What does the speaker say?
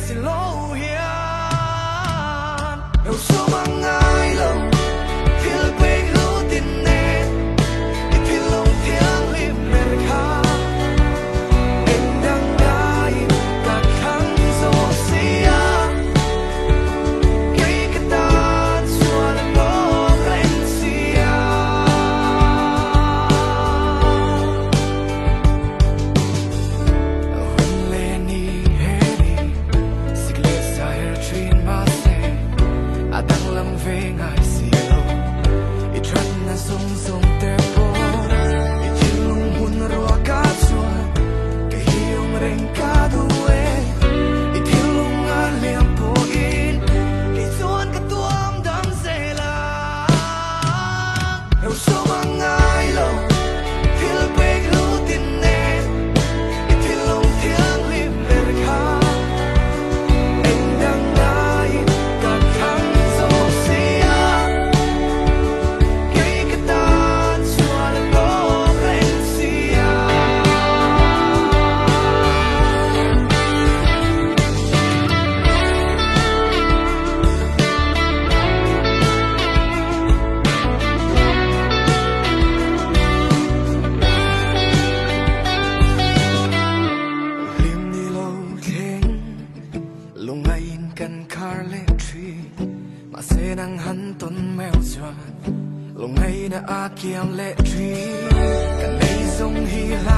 xin lỗi hiền đâu số mang ai lâu feel quê hữu tin nè ít feel lòng tiếng lim mệt khá em đang đai cả khăn dấu xia cây cái ta xua lên bó lên xia hôn lên đi đang lâm về ngài siêu ít rất là sung sung tempo ít chỉ lung hun rùa cá chua cái hiu mà đánh cá đuôi ít thiếu lung ngã liềm po in cái chuan cái tuam đam dễ là đâu số mang ai lâu feel quê hữu tin nè ít thiếu lung tiếng lim về khá em đang đai cả khăn lung ngayกันคาร์เลทรีมาเสนังหันต้นแมวจวนลงngayนะอาเกียมเลทรีกันในทรงฮีลา